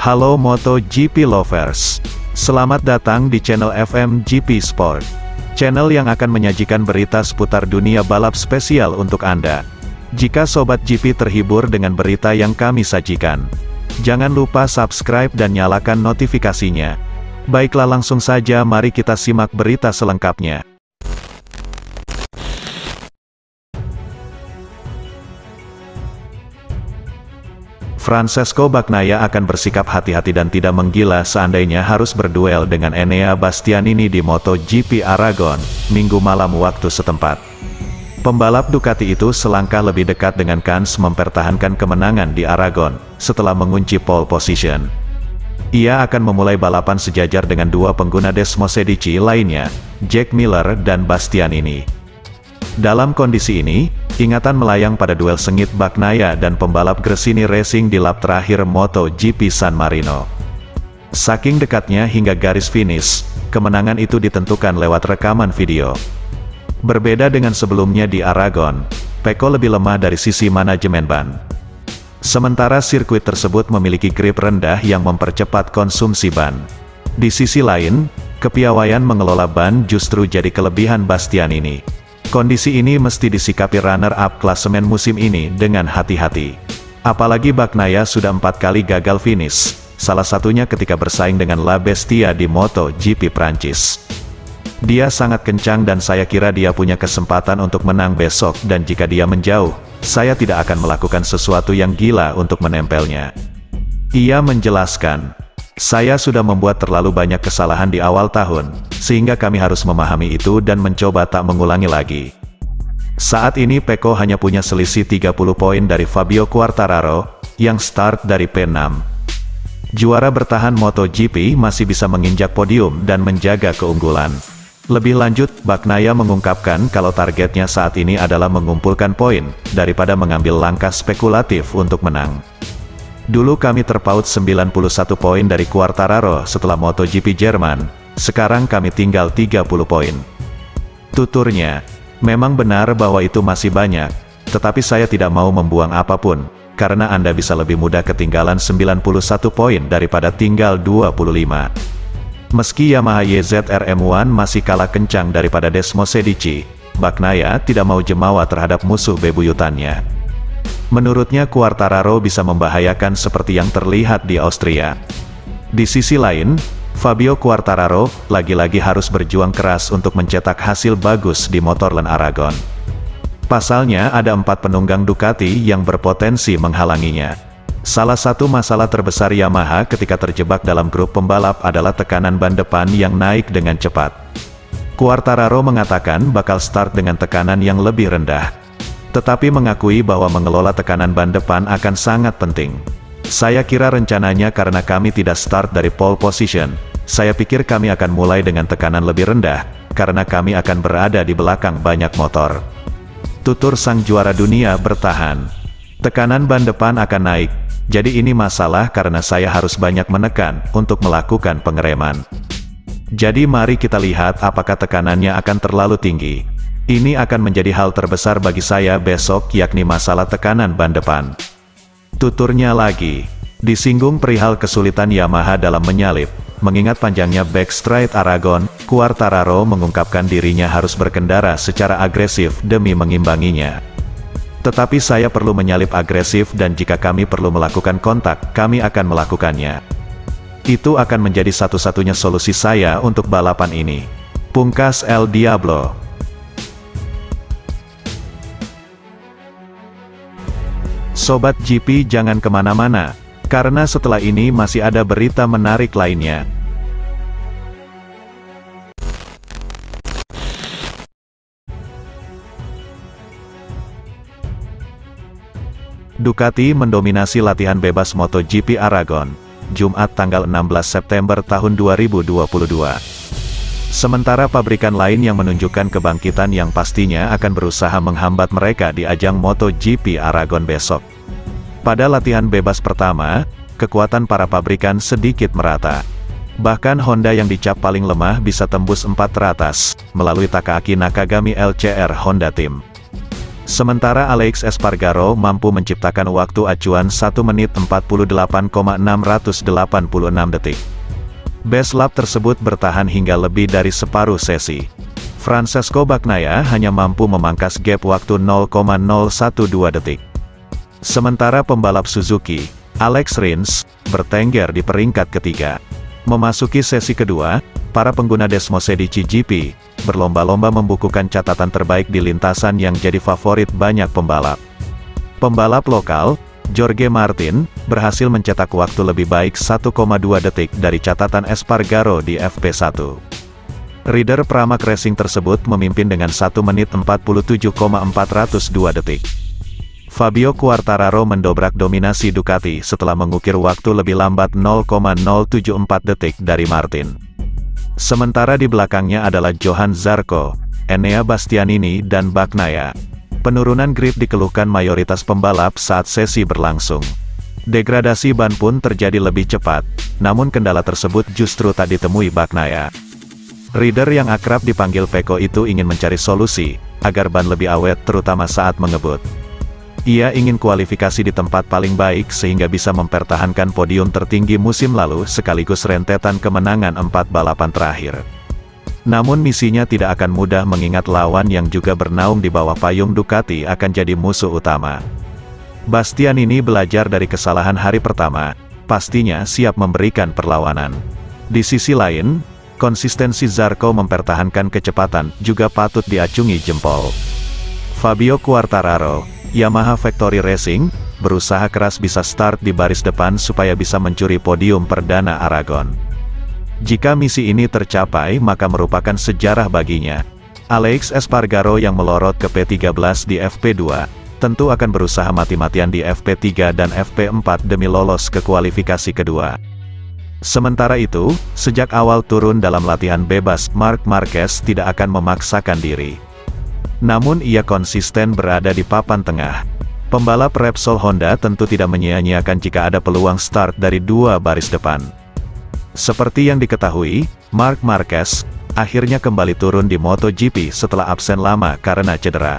Halo MotoGP lovers. Selamat datang di channel FMGP Sport. Channel yang akan menyajikan berita seputar dunia balap spesial untuk Anda. Jika Sobat GP terhibur dengan berita yang kami sajikan, jangan lupa subscribe dan nyalakan notifikasinya. Baiklah, langsung saja mari kita simak berita selengkapnya. Francesco Bagnaia akan bersikap hati-hati dan tidak menggila seandainya harus berduel dengan Enea Bastianini di MotoGP Aragon, Minggu malam waktu setempat. Pembalap Ducati itu selangkah lebih dekat dengan kans mempertahankan kemenangan di Aragon, setelah mengunci pole position. Ia akan memulai balapan sejajar dengan dua pengguna Desmosedici lainnya, Jack Miller dan Bastianini. Dalam kondisi ini, ingatan melayang pada duel sengit Bagnaia dan pembalap Gresini Racing di lap terakhir MotoGP San Marino. Saking dekatnya hingga garis finish, kemenangan itu ditentukan lewat rekaman video. Berbeda dengan sebelumnya di Aragon, Pecco lebih lemah dari sisi manajemen ban. Sementara sirkuit tersebut memiliki grip rendah yang mempercepat konsumsi ban. Di sisi lain, kepiawaian mengelola ban justru jadi kelebihan Bastianini. Kondisi ini mesti disikapi runner-up klasemen musim ini dengan hati-hati. Apalagi Bagnaia sudah 4 kali gagal finish, salah satunya ketika bersaing dengan La Bestia di MotoGP Prancis. Dia sangat kencang dan saya kira dia punya kesempatan untuk menang besok, dan jika dia menjauh, saya tidak akan melakukan sesuatu yang gila untuk menempelnya. Ia menjelaskan, "Saya sudah membuat terlalu banyak kesalahan di awal tahun, sehingga kami harus memahami itu dan mencoba tak mengulangi lagi." Saat ini Pecco hanya punya selisih 30 poin dari Fabio Quartararo, yang start dari P6. Juara bertahan MotoGP masih bisa menginjak podium dan menjaga keunggulan. Lebih lanjut, Bagnaia mengungkapkan kalau targetnya saat ini adalah mengumpulkan poin, daripada mengambil langkah spekulatif untuk menang. "Dulu kami terpaut 91 poin dari Quartararo setelah MotoGP Jerman, sekarang kami tinggal 30 poin. Tuturnya, "Memang benar bahwa itu masih banyak, tetapi saya tidak mau membuang apapun, karena Anda bisa lebih mudah ketinggalan 91 poin daripada tinggal 25. Meski Yamaha YZR-M1 masih kalah kencang daripada Desmosedici, Bagnaia tidak mau jemawa terhadap musuh bebuyutannya. Menurutnya Quartararo bisa membahayakan seperti yang terlihat di Austria." Di sisi lain, Fabio Quartararo lagi-lagi harus berjuang keras untuk mencetak hasil bagus di Motorland Aragon. Pasalnya ada 4 penunggang Ducati yang berpotensi menghalanginya. Salah satu masalah terbesar Yamaha ketika terjebak dalam grup pembalap adalah tekanan ban depan yang naik dengan cepat. Quartararo mengatakan bakal start dengan tekanan yang lebih rendah, tetapi mengakui bahwa mengelola tekanan ban depan akan sangat penting. "Saya kira rencananya karena kami tidak start dari pole position, saya pikir kami akan mulai dengan tekanan lebih rendah, karena kami akan berada di belakang banyak motor," tutur sang juara dunia bertahan. "Tekanan ban depan akan naik, jadi ini masalah karena saya harus banyak menekan untuk melakukan pengereman. Jadi mari kita lihat apakah tekanannya akan terlalu tinggi. Ini akan menjadi hal terbesar bagi saya besok, yakni masalah tekanan ban depan," tuturnya lagi. Disinggung perihal kesulitan Yamaha dalam menyalip, mengingat panjangnya backstraight Aragon, Quartararo mengungkapkan dirinya harus berkendara secara agresif demi mengimbanginya. "Tetapi saya perlu menyalip agresif dan jika kami perlu melakukan kontak, kami akan melakukannya. Itu akan menjadi satu-satunya solusi saya untuk balapan ini," pungkas El Diablo. Sobat GP jangan kemana-mana, karena setelah ini masih ada berita menarik lainnya. Ducati mendominasi latihan bebas MotoGP Aragon, Jumat tanggal 16 September tahun 2022. Sementara pabrikan lain yang menunjukkan kebangkitan yang pastinya akan berusaha menghambat mereka di ajang MotoGP Aragon besok. Pada latihan bebas pertama, kekuatan para pabrikan sedikit merata. Bahkan Honda yang dicap paling lemah bisa tembus 4 teratas, melalui Takaaki Nakagami LCR Honda Team. Sementara Alex Espargaro mampu menciptakan waktu acuan 1 menit 48,686 detik. Best lap tersebut bertahan hingga lebih dari separuh sesi. Francesco Bagnaia hanya mampu memangkas gap waktu 0,012 detik. Sementara pembalap Suzuki, Alex Rins, bertengger di peringkat ketiga. Memasuki sesi kedua, para pengguna Desmosedici GP, berlomba-lomba membukukan catatan terbaik di lintasan yang jadi favorit banyak pembalap. Pembalap lokal, Jorge Martin, berhasil mencetak waktu lebih baik 1,2 detik dari catatan Espargaro di FP1. Rider Pramac Racing tersebut memimpin dengan 1 menit 47,402 detik. Fabio Quartararo mendobrak dominasi Ducati setelah mengukir waktu lebih lambat 0,074 detik dari Martin. Sementara di belakangnya adalah Johan Zarco, Enea Bastianini dan Bagnaia. Penurunan grip dikeluhkan mayoritas pembalap saat sesi berlangsung. Degradasi ban pun terjadi lebih cepat, namun kendala tersebut justru tak ditemui Bagnaia. Rider yang akrab dipanggil Peko itu ingin mencari solusi, agar ban lebih awet terutama saat mengebut. Ia ingin kualifikasi di tempat paling baik sehingga bisa mempertahankan podium tertinggi musim lalu sekaligus rentetan kemenangan 4 balapan terakhir. Namun misinya tidak akan mudah mengingat lawan yang juga bernaung di bawah payung Ducati akan jadi musuh utama. Bastianini belajar dari kesalahan hari pertama, pastinya siap memberikan perlawanan. Di sisi lain, konsistensi Zarco mempertahankan kecepatan juga patut diacungi jempol. Fabio Quartararo, Yamaha Factory Racing, berusaha keras bisa start di baris depan supaya bisa mencuri podium perdana Aragon. Jika misi ini tercapai maka merupakan sejarah baginya. Alex Espargaro yang melorot ke P13 di FP2, tentu akan berusaha mati-matian di FP3 dan FP4 demi lolos ke kualifikasi kedua. Sementara itu, sejak awal turun dalam latihan bebas, Marc Marquez tidak akan memaksakan diri. Namun ia konsisten berada di papan tengah. Pembalap Repsol Honda tentu tidak menyia-nyiakan jika ada peluang start dari 2 baris depan. Seperti yang diketahui, Marc Marquez akhirnya kembali turun di MotoGP setelah absen lama karena cedera.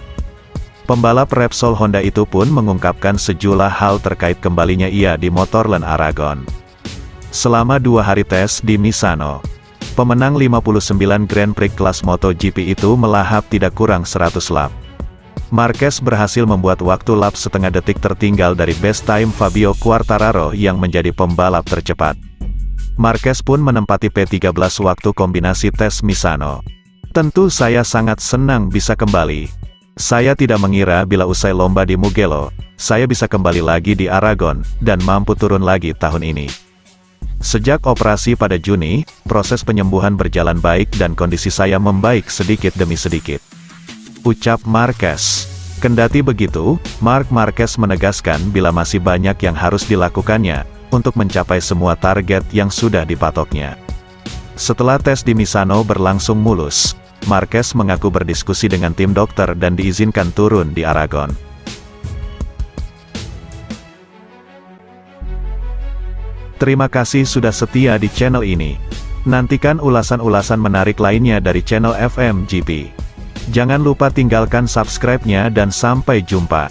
Pembalap Repsol Honda itu pun mengungkapkan sejumlah hal terkait kembalinya ia di Motorland Aragon. Selama 2 hari tes di Misano, pemenang 59 Grand Prix kelas MotoGP itu melahap tidak kurang 100 lap. Marquez berhasil membuat waktu lap setengah detik tertinggal dari best time Fabio Quartararo yang menjadi pembalap tercepat. Marquez pun menempati P13 waktu kombinasi tes Misano. Tentu saya sangat senang bisa kembali. Saya tidak mengira bila usai lomba di Mugello, saya bisa kembali lagi di Aragon, dan mampu turun lagi tahun ini. Sejak operasi pada Juni, proses penyembuhan berjalan baik dan kondisi saya membaik sedikit demi sedikit, ucap Marquez. Kendati begitu, Marc Marquez menegaskan bila masih banyak yang harus dilakukannya untuk mencapai semua target yang sudah dipatoknya. Setelah tes di Misano berlangsung mulus, Marquez mengaku berdiskusi dengan tim dokter dan diizinkan turun di Aragon. Terima kasih sudah setia di channel ini. Nantikan ulasan-ulasan menarik lainnya dari channel FMGP. Jangan lupa tinggalkan subscribe-nya dan sampai jumpa.